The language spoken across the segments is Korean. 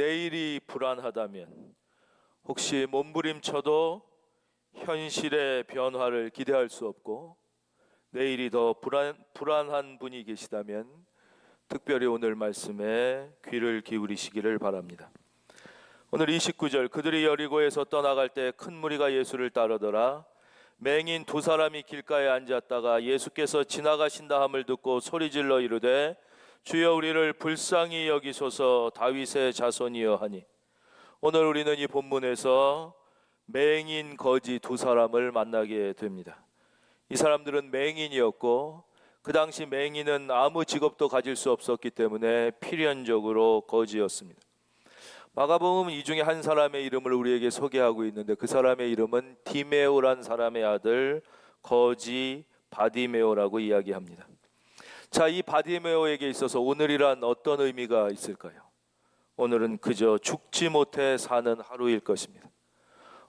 내일이 불안하다면, 혹시 몸부림쳐도 현실의 변화를 기대할 수 없고 내일이 더 불안한 분이 계시다면 특별히 오늘 말씀에 귀를 기울이시기를 바랍니다. 오늘 29절, 그들이 여리고에서 떠나갈 때 큰 무리가 예수를 따르더라. 맹인 두 사람이 길가에 앉았다가 예수께서 지나가신다 함을 듣고 소리질러 이르되 주여 우리를 불쌍히 여기소서 다윗의 자손이여 하니, 오늘 우리는 이 본문에서 맹인 거지 두 사람을 만나게 됩니다. 이 사람들은 맹인이었고 그 당시 맹인은 아무 직업도 가질 수 없었기 때문에 필연적으로 거지였습니다. 마가복음은 이 중에 한 사람의 이름을 우리에게 소개하고 있는데 그 사람의 이름은 디메오란 사람의 아들 거지 바디메오라고 이야기합니다. 자, 이 바디메오에게 있어서 오늘이란 어떤 의미가 있을까요? 오늘은 그저 죽지 못해 사는 하루일 것입니다.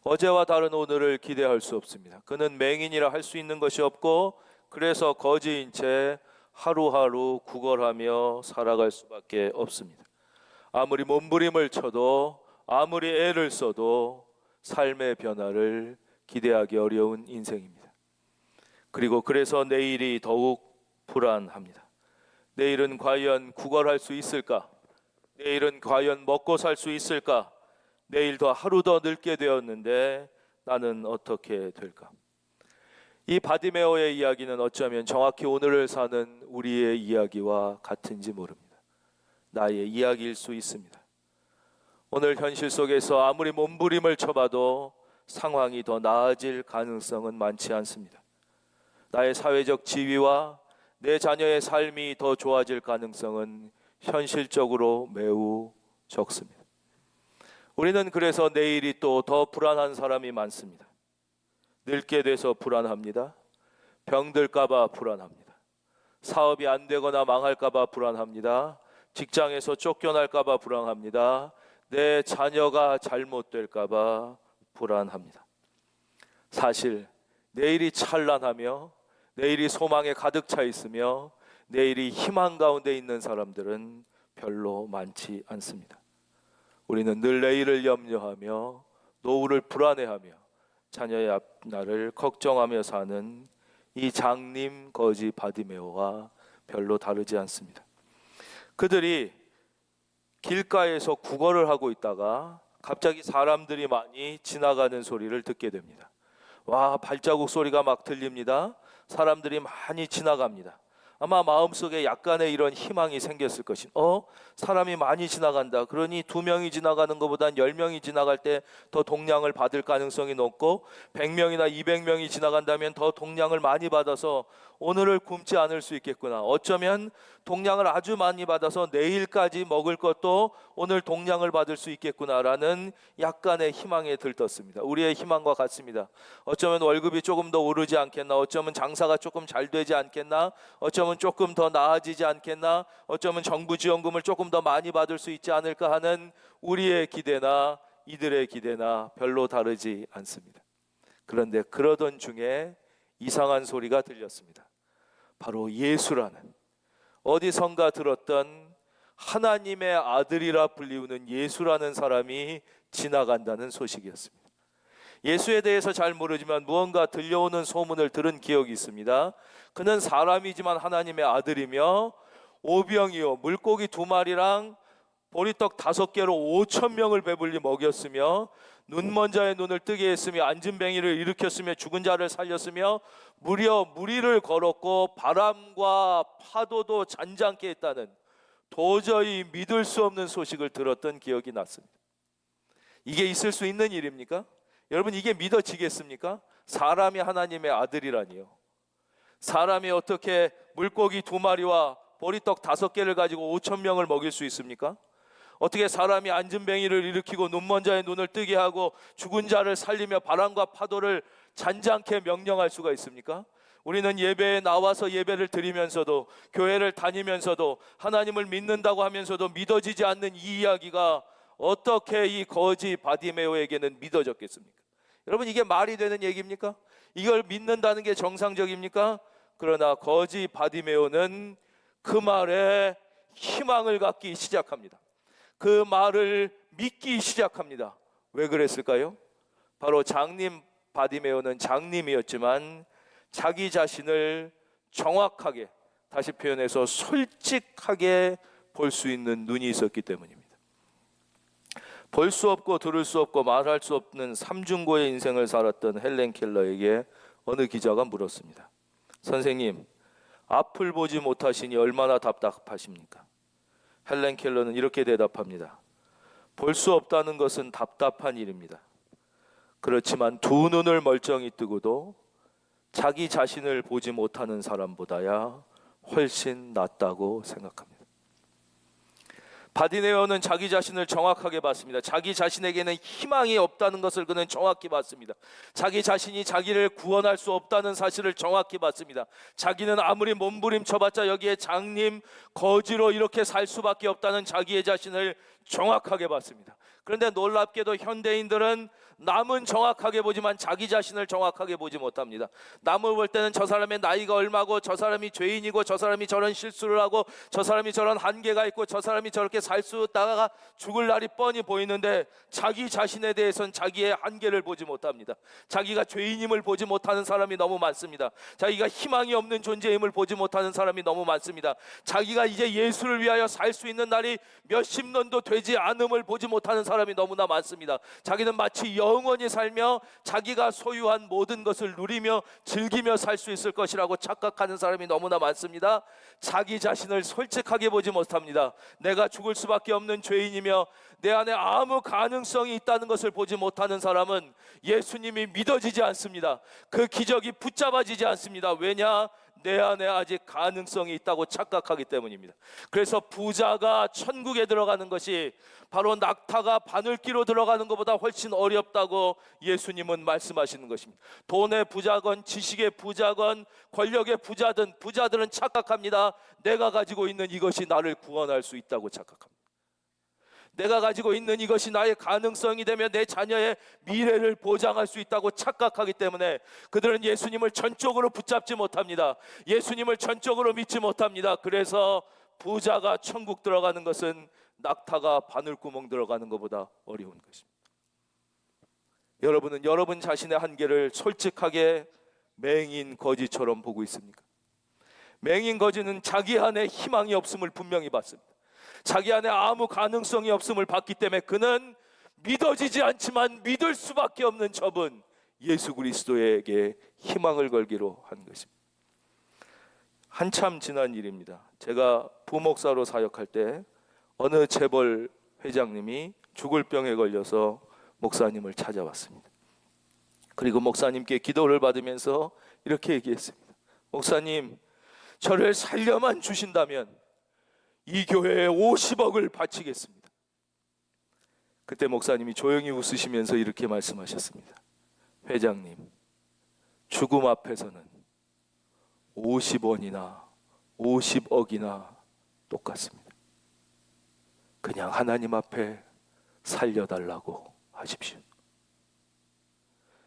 어제와 다른 오늘을 기대할 수 없습니다. 그는 맹인이라 할 수 있는 것이 없고 그래서 거지인 채 하루하루 구걸하며 살아갈 수밖에 없습니다. 아무리 몸부림을 쳐도 아무리 애를 써도 삶의 변화를 기대하기 어려운 인생입니다. 그리고 그래서 내일이 더욱 불안합니다. 내일은 과연 구걸할 수 있을까? 내일은 과연 먹고 살 수 있을까? 내일 더 하루 더 늙게 되었는데 나는 어떻게 될까? 이 바디메오의 이야기는 어쩌면 정확히 오늘을 사는 우리의 이야기와 같은지 모릅니다. 나의 이야기일 수 있습니다. 오늘 현실 속에서 아무리 몸부림을 쳐봐도 상황이 더 나아질 가능성은 많지 않습니다. 나의 사회적 지위와 내 자녀의 삶이 더 좋아질 가능성은 현실적으로 매우 적습니다. 우리는 그래서 내일이 또 더 불안한 사람이 많습니다. 늙게 돼서 불안합니다. 병들까봐 불안합니다. 사업이 안 되거나 망할까봐 불안합니다. 직장에서 쫓겨날까봐 불안합니다. 내 자녀가 잘못될까봐 불안합니다. 사실 내일이 찬란하며 내일이 소망에 가득 차 있으며 내일이 희망 가운데 있는 사람들은 별로 많지 않습니다. 우리는 늘 내일을 염려하며 노후를 불안해하며 자녀의 앞날을 걱정하며 사는 이 장님 거지 바디메오와 별로 다르지 않습니다. 그들이 길가에서 구걸을 하고 있다가 갑자기 사람들이 많이 지나가는 소리를 듣게 됩니다. 와, 발자국 소리가 막 들립니다. 사람들이 많이 지나갑니다. 아마 마음속에 약간의 이런 희망이 생겼을 것인. 사람이 많이 지나간다. 그러니 2명이 지나가는 것보단 10명이 지나갈 때 더 동량을 받을 가능성이 높고 100명이나 200명이 지나간다면 더 동량을 많이 받아서 오늘을 굶지 않을 수 있겠구나. 어쩌면 동량을 아주 많이 받아서 내일까지 먹을 것도 오늘 동량을 받을 수 있겠구나라는 약간의 희망에 들떴습니다. 우리의 희망과 같습니다. 어쩌면 월급이 조금 더 오르지 않겠나. 어쩌면 장사가 조금 잘 되지 않겠나. 어쩌면 조금 더 나아지지 않겠나. 어쩌면 정부 지원금을 조금 더 많이 받을 수 있지 않을까 하는 우리의 기대나 이들의 기대나 별로 다르지 않습니다. 그런데 그러던 중에 이상한 소리가 들렸습니다. 바로 예수라는, 어디선가 들었던 하나님의 아들이라 불리우는 예수라는 사람이 지나간다는 소식이었습니다. 예수에 대해서 잘 모르지만 무언가 들려오는 소문을 들은 기억이 있습니다. 그는 사람이지만 하나님의 아들이며 오병이요 물고기 2마리랑 보리떡 5개로 5,000명을 배불리 먹였으며 눈먼 자의 눈을 뜨게 했으며 앉은 뱅이를 일으켰으며 죽은 자를 살렸으며 무려 무리를 걸었고 바람과 파도도 잔잔케 했다는 도저히 믿을 수 없는 소식을 들었던 기억이 났습니다. 이게 있을 수 있는 일입니까? 여러분, 이게 믿어지겠습니까? 사람이 하나님의 아들이라니요. 사람이 어떻게 물고기 2마리와 보리떡 5개를 가지고 5,000명을 먹일 수 있습니까? 어떻게 사람이 앉은 뱅이를 일으키고 눈먼 자의 눈을 뜨게 하고 죽은 자를 살리며 바람과 파도를 잔잔케 명령할 수가 있습니까? 우리는 예배에 나와서 예배를 드리면서도 교회를 다니면서도 하나님을 믿는다고 하면서도 믿어지지 않는 이 이야기가 어떻게 이 거지 바디메오에게는 믿어졌겠습니까? 여러분, 이게 말이 되는 얘기입니까? 이걸 믿는다는 게 정상적입니까? 그러나 거지 바디메오는 그 말에 희망을 갖기 시작합니다. 그 말을 믿기 시작합니다. 왜 그랬을까요? 바로 장님 바디메오는 장님이었지만 자기 자신을 정확하게, 다시 표현해서 솔직하게 볼 수 있는 눈이 있었기 때문입니다. 볼 수 없고 들을 수 없고 말할 수 없는 삼중고의 인생을 살았던 헬렌 켈러에게 어느 기자가 물었습니다. 선생님, 앞을 보지 못하시니 얼마나 답답하십니까? 헬렌 켈러는 이렇게 대답합니다. 볼 수 없다는 것은 답답한 일입니다. 그렇지만 두 눈을 멀쩡히 뜨고도 자기 자신을 보지 못하는 사람보다야 훨씬 낫다고 생각합니다. 바디메오는 자기 자신을 정확하게 봤습니다. 자기 자신에게는 희망이 없다는 것을 그는 정확히 봤습니다. 자기 자신이 자기를 구원할 수 없다는 사실을 정확히 봤습니다. 자기는 아무리 몸부림쳐봤자 여기에 장님 거지로 이렇게 살 수밖에 없다는 자기의 자신을 정확하게 봤습니다. 그런데 놀랍게도 현대인들은 남은 정확하게 보지만 자기 자신을 정확하게 보지 못합니다. 남을 볼 때는 저 사람의 나이가 얼마고, 저 사람이 죄인이고, 저 사람이 저런 실수를 하고, 저 사람이 저런 한계가 있고, 저 사람이 저렇게 살 수 있다가 죽을 날이 뻔히 보이는데 자기 자신에 대해서는 자기의 한계를 보지 못합니다. 자기가 죄인임을 보지 못하는 사람이 너무 많습니다. 자기가 희망이 없는 존재임을 보지 못하는 사람이 너무 많습니다. 자기가 이제 예수를 위하여 살 수 있는 날이 몇십 년도 되지 않음을 보지 못하는 사람이 너무나 많습니다. 자기는 마치 영원히 살며 자기가 소유한 모든 것을 누리며 즐기며 살 수 있을 것이라고 착각하는 사람이 너무나 많습니다. 자기 자신을 솔직하게 보지 못합니다. 내가 죽을 수밖에 없는 죄인이며 내 안에 아무 가능성이 있다는 것을 보지 못하는 사람은 예수님이 믿어지지 않습니다. 그 기적이 붙잡아지지 않습니다. 왜냐? 내 안에 아직 가능성이 있다고 착각하기 때문입니다. 그래서 부자가 천국에 들어가는 것이 바로 낙타가 바늘기로 들어가는 것보다 훨씬 어렵다고 예수님은 말씀하시는 것입니다. 돈의 부자건 지식의 부자건 권력의 부자든, 부자들은 착각합니다. 내가 가지고 있는 이것이 나를 구원할 수 있다고 착각합니다. 내가 가지고 있는 이것이 나의 가능성이 되며 내 자녀의 미래를 보장할 수 있다고 착각하기 때문에 그들은 예수님을 전적으로 붙잡지 못합니다. 예수님을 전적으로 믿지 못합니다. 그래서 부자가 천국 들어가는 것은 낙타가 바늘구멍 들어가는 것보다 어려운 것입니다. 여러분은 여러분 자신의 한계를 솔직하게 맹인 거지처럼 보고 있습니까? 맹인 거지는 자기 안에 희망이 없음을 분명히 봤습니다. 자기 안에 아무 가능성이 없음을 봤기 때문에 그는 믿어지지 않지만 믿을 수밖에 없는 저분 예수 그리스도에게 희망을 걸기로 한 것입니다. 한참 지난 일입니다. 제가 부목사로 사역할 때 어느 재벌 회장님이 죽을 병에 걸려서 목사님을 찾아왔습니다. 그리고 목사님께 기도를 받으면서 이렇게 얘기했습니다. 목사님, 저를 살려만 주신다면 이 교회에 50억을 바치겠습니다. 그때 목사님이 조용히 웃으시면서 이렇게 말씀하셨습니다. 회장님, 죽음 앞에서는 50원이나 50억이나 똑같습니다. 그냥 하나님 앞에 살려달라고 하십시오.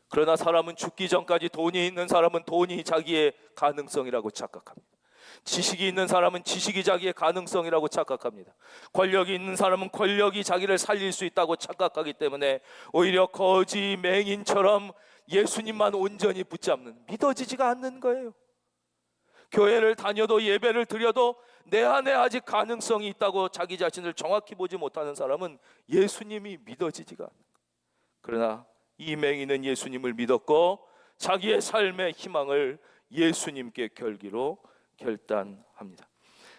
그러나 사람은 죽기 전까지 돈이 있는 사람은 돈이 자기의 가능성이라고 착각합니다. 지식이 있는 사람은 지식이 자기의 가능성이라고 착각합니다. 권력이 있는 사람은 권력이 자기를 살릴 수 있다고 착각하기 때문에 오히려 거지 맹인처럼 예수님만 온전히 붙잡는, 믿어지지가 않는 거예요. 교회를 다녀도 예배를 드려도 내 안에 아직 가능성이 있다고 자기 자신을 정확히 보지 못하는 사람은 예수님이 믿어지지가 않는 거예요. 그러나 이 맹인은 예수님을 믿었고 자기의 삶의 희망을 예수님께 걸기로 결단합니다.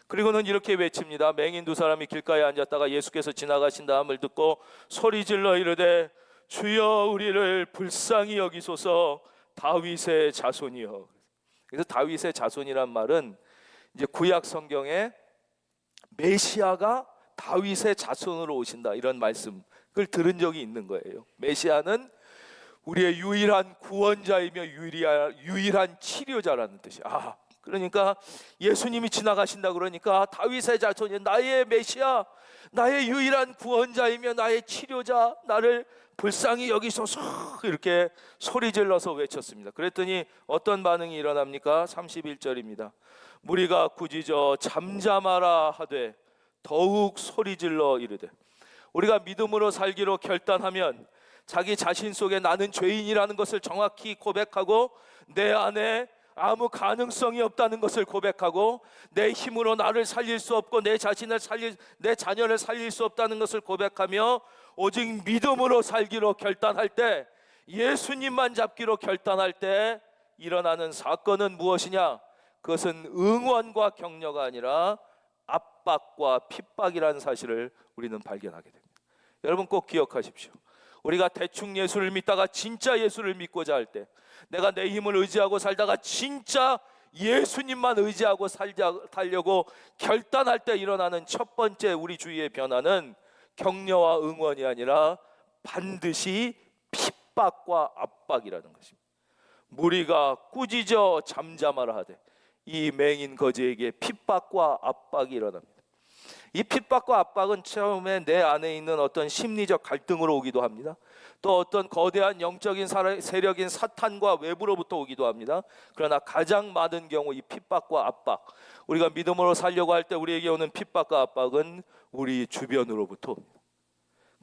그리고는 이렇게 외칩니다. 맹인 두 사람이 길가에 앉았다가 예수께서 지나가신다함을 듣고 소리질러 이르되 주여 우리를 불쌍히 여기소서 다윗의 자손이여. 그래서 다윗의 자손이란 말은 이제 구약 성경에 메시아가 다윗의 자손으로 오신다 이런 말씀을 들은 적이 있는 거예요. 메시아는 우리의 유일한 구원자이며 유일한 치료자라는 뜻이야. 그러니까 예수님이 지나가신다 그러니까 다윗의 자손이 나의 메시아, 나의 유일한 구원자이며 나의 치료자, 나를 불쌍히 여기소서 이렇게 소리질러서 외쳤습니다. 그랬더니 어떤 반응이 일어납니까? 31절입니다. 무리가 꾸짖어 잠잠하라 하되 더욱 소리질러 이르되 우리가 믿음으로 살기로 결단하면 자기 자신 속에 나는 죄인이라는 것을 정확히 고백하고, 내 안에 아무 가능성이 없다는 것을 고백하고, 내 힘으로 나를 살릴 수 없고 내 자녀를 살릴 수 없다는 것을 고백하며 오직 믿음으로 살기로 결단할 때, 예수님만 잡기로 결단할 때 일어나는 사건은 무엇이냐? 그것은 응원과 격려가 아니라 압박과 핍박이라는 사실을 우리는 발견하게 됩니다. 여러분 꼭 기억하십시오. 우리가 대충 예수를 믿다가 진짜 예수를 믿고자 할 때, 내가 내 힘을 의지하고 살다가 진짜 예수님만 의지하고 살려고 결단할 때 일어나는 첫 번째 우리 주위의 변화는 격려와 응원이 아니라 반드시 핍박과 압박이라는 것입니다. 무리가 꾸짖어 잠잠하라 하되 이 맹인 거지에게 핍박과 압박이 일어납니다. 이 핍박과 압박은 처음에 내 안에 있는 어떤 심리적 갈등으로 오기도 합니다. 또 어떤 거대한 영적인 세력인 사탄과 외부로부터 오기도 합니다. 그러나 가장 많은 경우 이 핍박과 압박, 우리가 믿음으로 살려고 할 때 우리에게 오는 핍박과 압박은 우리 주변으로부터 옵니다.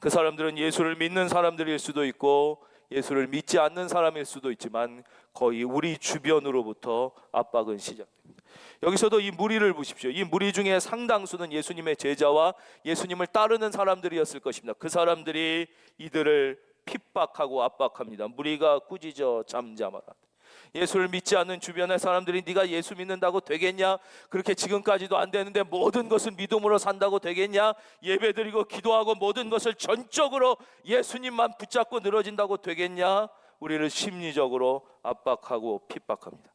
그 사람들은 예수를 믿는 사람들일 수도 있고 예수를 믿지 않는 사람일 수도 있지만 거의 우리 주변으로부터 압박은 시작됩니다. 여기서도 이 무리를 보십시오. 이 무리 중에 상당수는 예수님의 제자와 예수님을 따르는 사람들이었을 것입니다. 그 사람들이 이들을 핍박하고 압박합니다. 무리가 꾸짖어 잠잠하라. 예수를 믿지 않는 주변의 사람들이 네가 예수 믿는다고 되겠냐? 그렇게 지금까지도 안 되는데 모든 것은 믿음으로 산다고 되겠냐? 예배드리고 기도하고 모든 것을 전적으로 예수님만 붙잡고 늘어진다고 되겠냐? 우리를 심리적으로 압박하고 핍박합니다.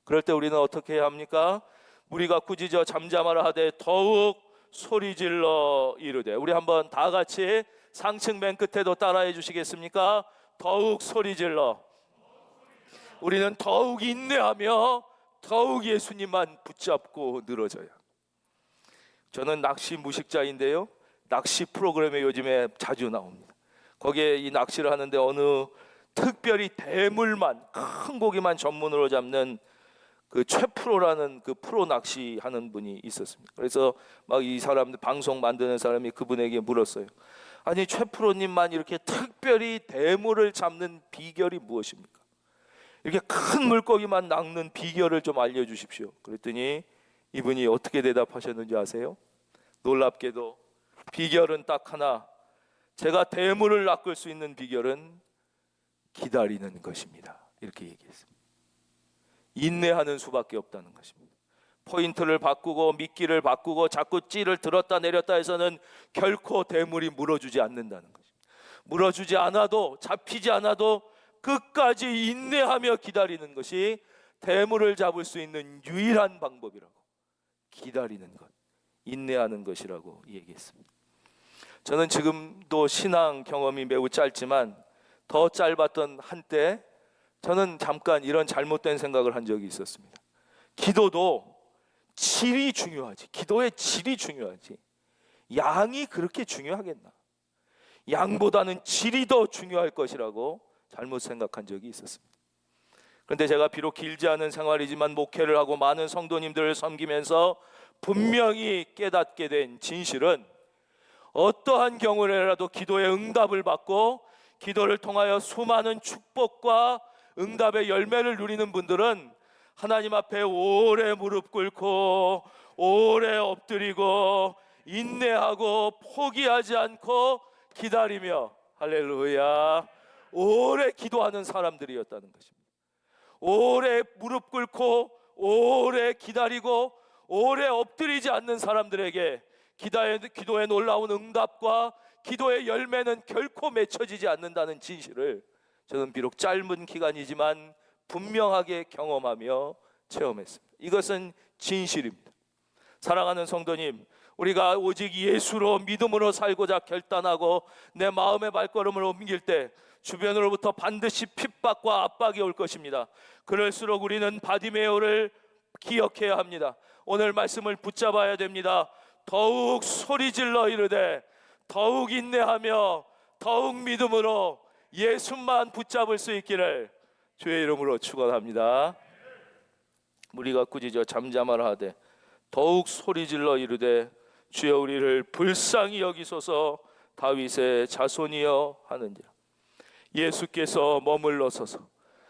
그럴 때 우리는 어떻게 해야 합니까? 무리가 꾸짖어 잠잠하라 하되 더욱 소리질러 이르되, 우리 한번 다 같이 상층 맨 끝에도 따라해 주시겠습니까? 더욱 소리질러. 우리는 더욱 인내하며 더욱 예수님만 붙잡고 늘어져요. 저는 낚시 무식자인데요, 낚시 프로그램에 요즘에 자주 나옵니다. 거기에 이 낚시를 하는데 어느 특별히 대물만, 큰 고기만 전문으로 잡는 그 최프로라는 그 프로 낚시하는 분이 있었습니다. 그래서 막 이 사람들 방송 만드는 사람이 그분에게 물었어요. 아니 최프로님만 이렇게 특별히 대물을 잡는 비결이 무엇입니까? 이렇게 큰 물고기만 낚는 비결을 좀 알려주십시오. 그랬더니 이분이 어떻게 대답하셨는지 아세요? 놀랍게도 비결은 딱 하나, 제가 대물을 낚을 수 있는 비결은 기다리는 것입니다. 이렇게 얘기했습니다. 인내하는 수밖에 없다는 것입니다. 포인트를 바꾸고 미끼를 바꾸고 자꾸 찌를 들었다 내렸다 해서는 결코 대물이 물어주지 않는다는 것입니다. 물어주지 않아도, 잡히지 않아도 끝까지 인내하며 기다리는 것이 대물을 잡을 수 있는 유일한 방법이라고, 기다리는 것, 인내하는 것이라고 얘기했습니다. 저는 지금도 신앙 경험이 매우 짧지만 더 짧았던 한때 저는 잠깐 이런 잘못된 생각을 한 적이 있었습니다. 기도도 질이 중요하지, 기도의 질이 중요하지, 양이 그렇게 중요하겠나? 양보다는 질이 더 중요할 것이라고 잘못 생각한 적이 있었습니다. 그런데 제가 비록 길지 않은 생활이지만 목회를 하고 많은 성도님들을 섬기면서 분명히 깨닫게 된 진실은, 어떠한 경우라도 기도의 응답을 받고 기도를 통하여 수많은 축복과 응답의 열매를 누리는 분들은 하나님 앞에 오래 무릎 꿇고 오래 엎드리고 인내하고 포기하지 않고 기다리며, 할렐루야, 오래 기도하는 사람들이었다는 것입니다. 오래 무릎 꿇고 오래 기다리고 오래 엎드리지 않는 사람들에게 기도에 놀라운 응답과 기도의 열매는 결코 맺혀지지 않는다는 진실을 저는 비록 짧은 기간이지만 분명하게 경험하며 체험했습니다. 이것은 진실입니다. 사랑하는 성도님, 우리가 오직 예수로 믿음으로 살고자 결단하고 내 마음의 발걸음을 옮길 때 주변으로부터 반드시 핍박과 압박이 올 것입니다. 그럴수록 우리는 바디메오를 기억해야 합니다. 오늘 말씀을 붙잡아야 됩니다. 더욱 소리질러 이르되 더욱 인내하며 더욱 믿음으로 예수만 붙잡을 수 있기를 주의 이름으로 축원합니다. 무리가 꾸짖어 잠잠하라 하되 더욱 소리질러 이르되 주여 우리를 불쌍히 여기소서, 다윗의 자손이여 하는지라. 예수께서 머물러서서,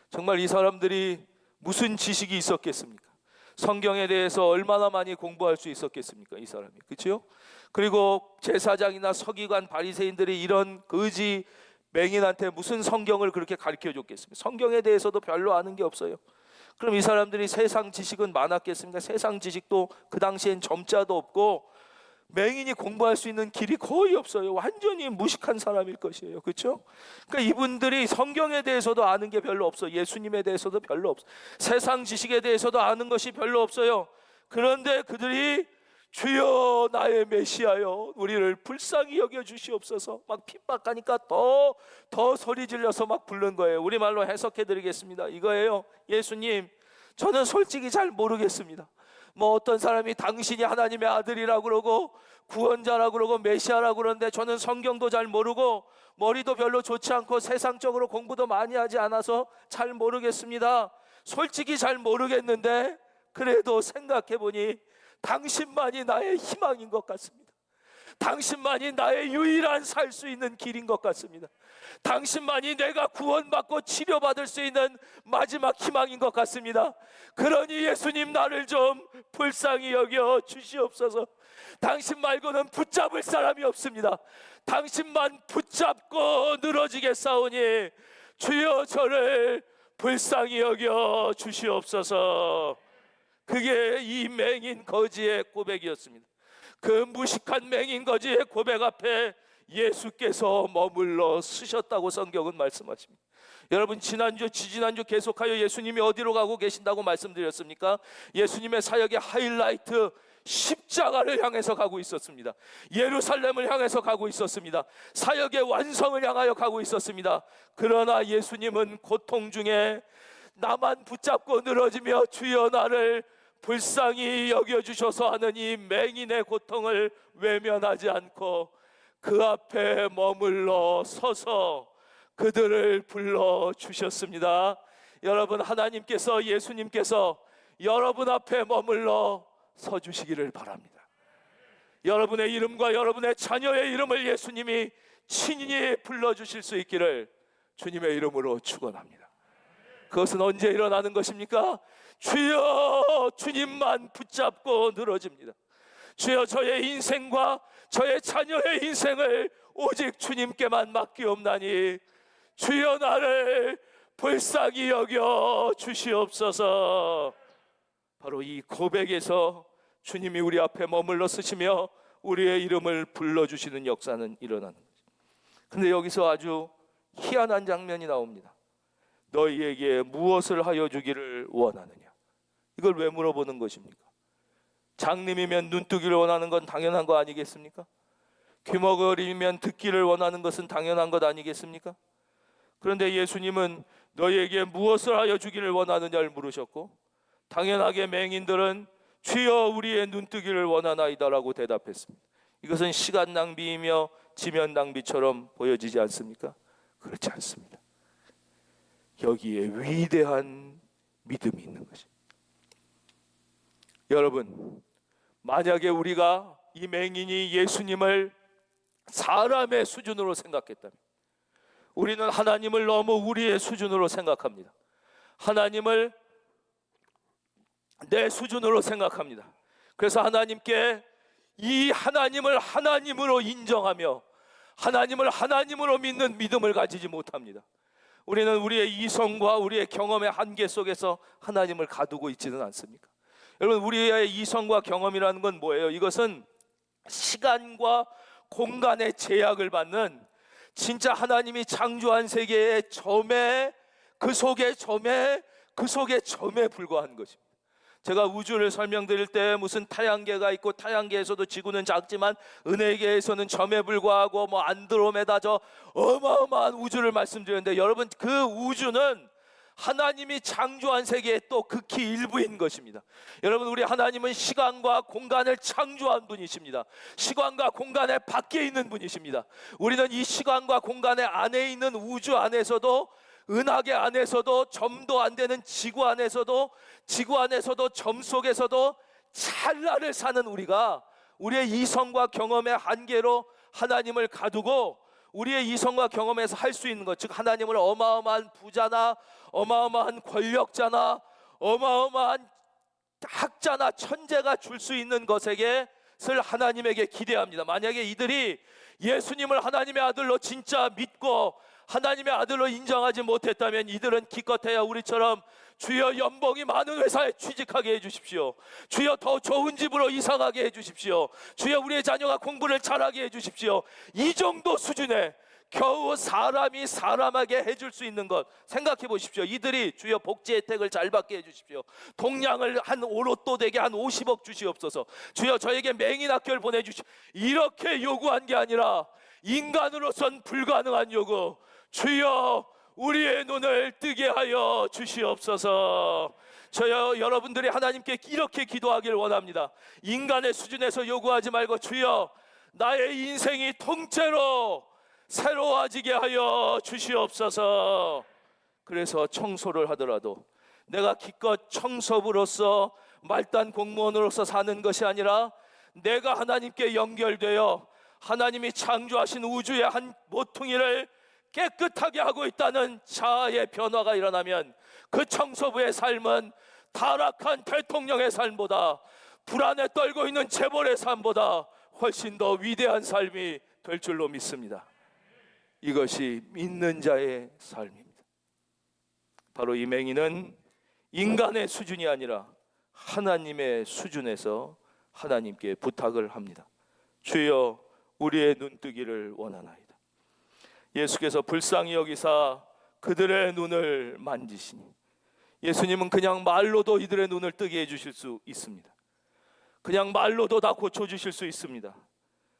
정말 이 사람들이 무슨 지식이 있었겠습니까? 성경에 대해서 얼마나 많이 공부할 수 있었겠습니까? 이 사람이, 그렇죠? 그리고 제사장이나 서기관, 바리새인들이 이런 거지 맹인한테 무슨 성경을 그렇게 가르쳐 줬겠습니까? 성경에 대해서도 별로 아는 게 없어요. 그럼 이 사람들이 세상 지식은 많았겠습니까? 세상 지식도 그 당시엔 점자도 없고 맹인이 공부할 수 있는 길이 거의 없어요. 완전히 무식한 사람일 것이에요. 그렇죠? 그러니까 이분들이 성경에 대해서도 아는 게 별로 없어. 예수님에 대해서도 별로 없어. 세상 지식에 대해서도 아는 것이 별로 없어요. 그런데 그들이 주여 나의 메시아여 우리를 불쌍히 여겨 주시옵소서 막 핍박하니까 더 소리 질러서 막 부른 거예요. 우리말로 해석해 드리겠습니다. 이거예요. 예수님, 저는 솔직히 잘 모르겠습니다. 뭐 어떤 사람이 당신이 하나님의 아들이라고 그러고 구원자라고 그러고 메시아라고 그러는데 저는 성경도 잘 모르고 머리도 별로 좋지 않고 세상적으로 공부도 많이 하지 않아서 잘 모르겠습니다. 솔직히 잘 모르겠는데 그래도 생각해 보니 당신만이 나의 희망인 것 같습니다. 당신만이 나의 유일한 살 수 있는 길인 것 같습니다. 당신만이 내가 구원받고 치료받을 수 있는 마지막 희망인 것 같습니다. 그러니 예수님 나를 좀 불쌍히 여겨 주시옵소서. 당신 말고는 붙잡을 사람이 없습니다. 당신만 붙잡고 늘어지겠사오니 주여 저를 불쌍히 여겨 주시옵소서. 그게 이 맹인 거지의 고백이었습니다. 그 무식한 맹인 거지의 고백 앞에 예수께서 머물러 쓰셨다고 성경은 말씀하십니다. 여러분, 지난주 지지난주 계속하여 예수님이 어디로 가고 계신다고 말씀드렸습니까? 예수님의 사역의 하이라이트 십자가를 향해서 가고 있었습니다. 예루살렘을 향해서 가고 있었습니다. 사역의 완성을 향하여 가고 있었습니다. 그러나 예수님은 고통 중에 나만 붙잡고 늘어지며 주여 나를 불쌍히 여겨주셔서 하는 이 맹인의 고통을 외면하지 않고 그 앞에 머물러 서서 그들을 불러주셨습니다. 여러분, 하나님께서, 예수님께서 여러분 앞에 머물러 서주시기를 바랍니다. 여러분의 이름과 여러분의 자녀의 이름을 예수님이 친히 불러주실 수 있기를 주님의 이름으로 축원합니다. 그것은 언제 일어나는 것입니까? 주여, 주님만 붙잡고 늘어집니다. 주여, 저의 인생과 저의 자녀의 인생을 오직 주님께만 맡기옵나니 주여 나를 불쌍히 여겨 주시옵소서. 바로 이 고백에서 주님이 우리 앞에 머물러 쓰시며 우리의 이름을 불러주시는 역사는 일어나는 거죠. 그런데 여기서 아주 희한한 장면이 나옵니다. 너희에게 무엇을 하여 주기를 원하느냐? 이걸 왜 물어보는 것입니까? 장님이면 눈뜨기를 원하는 건 당연한 거 아니겠습니까? 귀머거리면 듣기를 원하는 것은 당연한 것 아니겠습니까? 그런데 예수님은 너희에게 무엇을 하여 주기를 원하느냐를 물으셨고, 당연하게 맹인들은 주여 우리의 눈뜨기를 원하나이다라고 대답했습니다. 이것은 시간 낭비이며 지면 낭비처럼 보여지지 않습니까? 그렇지 않습니다. 여기에 위대한 믿음이 있는 것입니다. 여러분, 만약에 우리가 이 맹인이 예수님을 사람의 수준으로 생각했다면, 우리는 하나님을 너무 우리의 수준으로 생각합니다. 하나님을 내 수준으로 생각합니다. 그래서 하나님께 이 하나님을 하나님으로 인정하며 하나님을 하나님으로 믿는 믿음을 가지지 못합니다. 우리는 우리의 이성과 우리의 경험의 한계 속에서 하나님을 가두고 있지는 않습니까? 여러분, 우리의 이성과 경험이라는 건 뭐예요? 이것은 시간과 공간의 제약을 받는 진짜 하나님이 창조한 세계의 점에, 그 속에 점에 불과한 것입니다. 제가 우주를 설명드릴 때 무슨 태양계가 있고 태양계에서도 지구는 작지만 은하계에서는 점에 불과하고 뭐 안드로메다 저 어마어마한 우주를 말씀드렸는데, 여러분, 그 우주는 하나님이 창조한 세계의 또 극히 일부인 것입니다. 여러분, 우리 하나님은 시간과 공간을 창조한 분이십니다. 시간과 공간의 밖에 있는 분이십니다. 우리는 이 시간과 공간의 안에 있는 우주 안에서도, 은하계 안에서도, 점도 안 되는 지구 안에서도 점 속에서도 찰나를 사는 우리가 우리의 이성과 경험의 한계로 하나님을 가두고 우리의 이성과 경험에서 할 수 있는 것, 즉 하나님을 어마어마한 부자나 어마어마한 권력자나 어마어마한 학자나 천재가 줄 수 있는 것을 하나님에게 기대합니다. 만약에 이들이 예수님을 하나님의 아들로 진짜 믿고 하나님의 아들로 인정하지 못했다면 이들은 기껏해야 우리처럼 주여 연봉이 많은 회사에 취직하게 해주십시오, 주여 더 좋은 집으로 이사가게 해주십시오, 주여 우리의 자녀가 공부를 잘하게 해주십시오, 이 정도 수준에 겨우 사람이 사람에게 해줄 수 있는 것 생각해 보십시오. 이들이 주여 복지 혜택을 잘 받게 해주십시오, 동량을 한 오롯도 되게 한 50억 주시옵소서, 주여 저에게 맹인학교를 보내주십시오, 이렇게 요구한 게 아니라 인간으로선 불가능한 요구, 주여 우리의 눈을 뜨게 하여 주시옵소서. 저요 여러분들이 하나님께 이렇게 기도하길 원합니다. 인간의 수준에서 요구하지 말고 주여 나의 인생이 통째로 새로워지게 하여 주시옵소서. 그래서 청소를 하더라도 내가 기껏 청소부로서 말단 공무원으로서 사는 것이 아니라 내가 하나님께 연결되어 하나님이 창조하신 우주의 한 모퉁이를 깨끗하게 하고 있다는 자아의 변화가 일어나면 그 청소부의 삶은 타락한 대통령의 삶보다, 불안에 떨고 있는 재벌의 삶보다 훨씬 더 위대한 삶이 될 줄로 믿습니다. 이것이 믿는 자의 삶입니다. 바로 이 맹인은 인간의 수준이 아니라 하나님의 수준에서 하나님께 부탁을 합니다. 주여 우리의 눈뜨기를 원하나이다. 예수께서 불쌍히 여기사 그들의 눈을 만지시니, 예수님은 그냥 말로도 이들의 눈을 뜨게 해주실 수 있습니다. 그냥 말로도 다 고쳐주실 수 있습니다.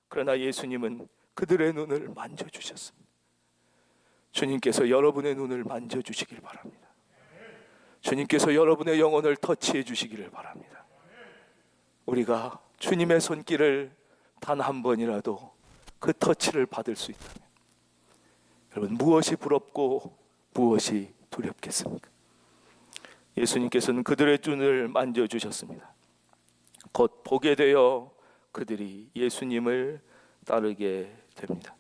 그러나 예수님은 그들의 눈을 만져주셨습니다. 주님께서 여러분의 눈을 만져주시길 바랍니다. 주님께서 여러분의 영혼을 터치해 주시기를 바랍니다. 우리가 주님의 손길을 단 한 번이라도 그 터치를 받을 수 있다면 여러분, 무엇이 부럽고 무엇이 두렵겠습니까? 예수님께서는 그들의 눈을 만져주셨습니다. 곧 보게 되어 그들이 예수님을 따르게 됩니다.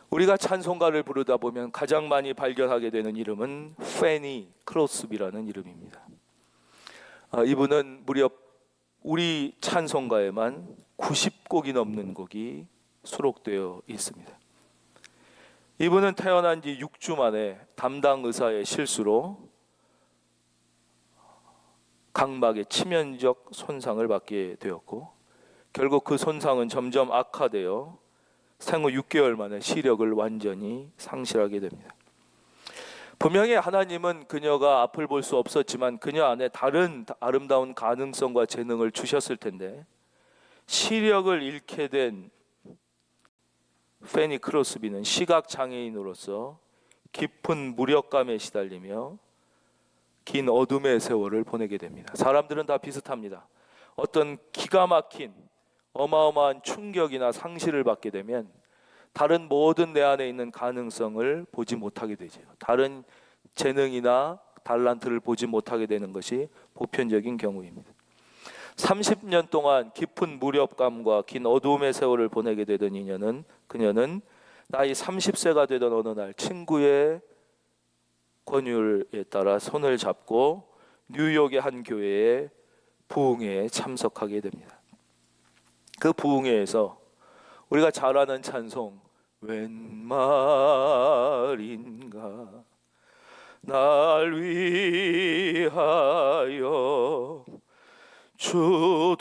우리가 찬송가를 부르다 보면 가장 많이 발견하게 되는 이름은 페니 크로스비라는 이름입니다. 이분은 무려 우리 찬송가에만 90곡이 넘는 곡이 수록되어 있습니다. 이분은 태어난 지 6주 만에 담당 의사의 실수로 각막의 치명적 손상을 받게 되었고, 결국 그 손상은 점점 악화되어 생후 6개월 만에 시력을 완전히 상실하게 됩니다. 분명히 하나님은 그녀가 앞을 볼 수 없었지만 그녀 안에 다른 아름다운 가능성과 재능을 주셨을 텐데, 시력을 잃게 된 페니 크로스비는 시각장애인으로서 깊은 무력감에 시달리며 긴 어둠의 세월을 보내게 됩니다. 사람들은 다 비슷합니다. 어떤 기가 막힌 어마어마한 충격이나 상실을 받게 되면 다른 모든 내 안에 있는 가능성을 보지 못하게 되죠. 다른 재능이나 달란트를 보지 못하게 되는 것이 보편적인 경우입니다. 30년 동안 깊은 무력감과 긴 어두움의 세월을 보내게 되던 그녀는 나이 30세가 되던 어느 날 친구의 권유에 따라 손을 잡고 뉴욕의 한 교회에 부흥회에 참석하게 됩니다. 그 부흥회에서 우리가 잘 아는 찬송, 웬 말인가 날 위하여 주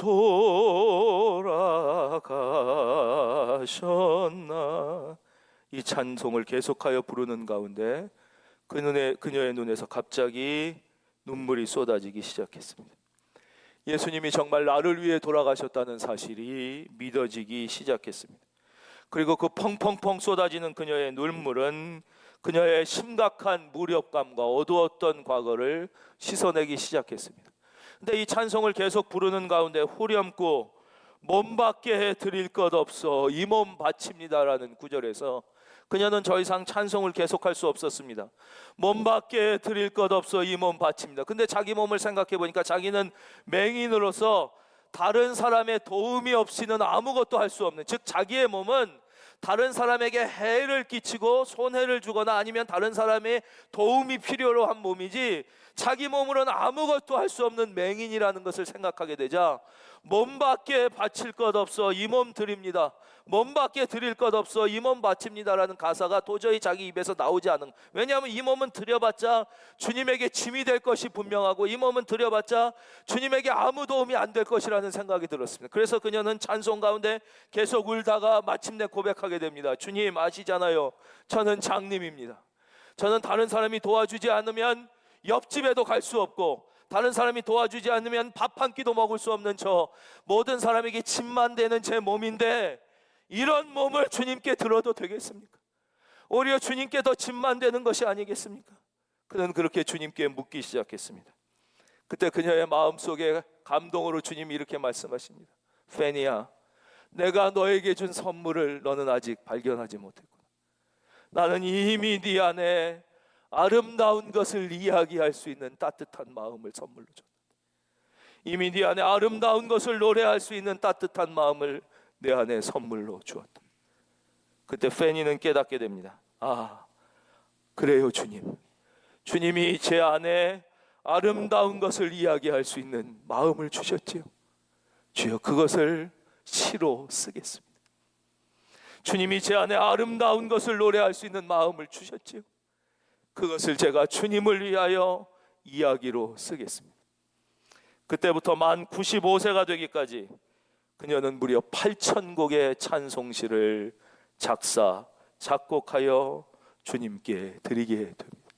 돌아가셨나, 이 찬송을 계속하여 부르는 가운데 그녀의 눈에서 갑자기 눈물이 쏟아지기 시작했습니다. 예수님이 정말 나를 위해 돌아가셨다는 사실이 믿어지기 시작했습니다. 그리고 그 펑펑펑 쏟아지는 그녀의 눈물은 그녀의 심각한 무력감과 어두웠던 과거를 씻어내기 시작했습니다. 근데 이 찬송을 계속 부르는 가운데 후렴구 몸밖에 드릴 것 없어 이 몸 바칩니다라는 구절에서 그녀는 더 이상 찬송을 계속할 수 없었습니다. 몸밖에 드릴 것 없어 이 몸 바칩니다. 근데 자기 몸을 생각해 보니까 자기는 맹인으로서 다른 사람의 도움이 없이는 아무것도 할 수 없는, 즉 자기의 몸은 다른 사람에게 해를 끼치고 손해를 주거나 아니면 다른 사람의 도움이 필요로 한 몸이지 자기 몸으로는 아무것도 할 수 없는 맹인이라는 것을 생각하게 되자 몸밖에 바칠 것 없어 이 몸 드립니다, 몸밖에 드릴 것 없어 이 몸 바칩니다라는 가사가 도저히 자기 입에서 나오지 않은, 왜냐하면 이 몸은 드려봤자 주님에게 짐이 될 것이 분명하고 이 몸은 드려봤자 주님에게 아무 도움이 안 될 것이라는 생각이 들었습니다. 그래서 그녀는 찬송 가운데 계속 울다가 마침내 고백하게 됩니다. 주님 아시잖아요, 저는 장님입니다. 저는 다른 사람이 도와주지 않으면 옆집에도 갈 수 없고 다른 사람이 도와주지 않으면 밥 한 끼도 먹을 수 없는 저 모든 사람에게 짐만 되는 제 몸인데 이런 몸을 주님께 들어도 되겠습니까? 오히려 주님께 더 짐만 되는 것이 아니겠습니까? 그는 그렇게 주님께 묻기 시작했습니다. 그때 그녀의 마음속에 감동으로 주님이 이렇게 말씀하십니다. 페니야, 내가 너에게 준 선물을 너는 아직 발견하지 못했구나. 나는 이미 네 안에 아름다운 것을 이야기할 수 있는 따뜻한 마음을 선물로 줬다. 이미 네 안에 아름다운 것을 노래할 수 있는 따뜻한 마음을 내 안에 선물로 주었다. 그때 페니는 깨닫게 됩니다. 아, 그래요 주님, 주님이 제 안에 아름다운 것을 이야기할 수 있는 마음을 주셨지요. 주여 그것을 시로 쓰겠습니다. 주님이 제 안에 아름다운 것을 노래할 수 있는 마음을 주셨지요. 그것을 제가 주님을 위하여 이야기로 쓰겠습니다. 그때부터 만 95세가 되기까지 그녀는 무려 8,000곡의 찬송시를 작사, 작곡하여 주님께 드리게 됩니다.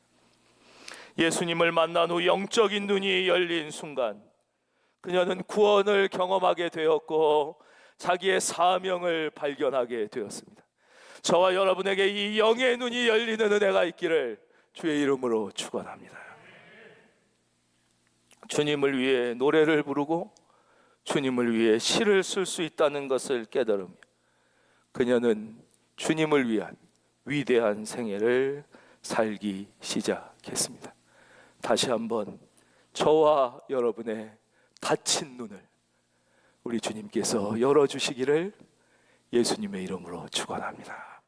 예수님을 만난 후 영적인 눈이 열린 순간 그녀는 구원을 경험하게 되었고 자기의 사명을 발견하게 되었습니다. 저와 여러분에게 이 영의 눈이 열리는 은혜가 있기를 주의 이름으로 축원합니다. 주님을 위해 노래를 부르고 주님을 위해 시를 쓸 수 있다는 것을 깨달으며 그녀는 주님을 위한 위대한 생애를 살기 시작했습니다. 다시 한번 저와 여러분의 닫힌 눈을 우리 주님께서 열어주시기를 예수님의 이름으로 축원합니다.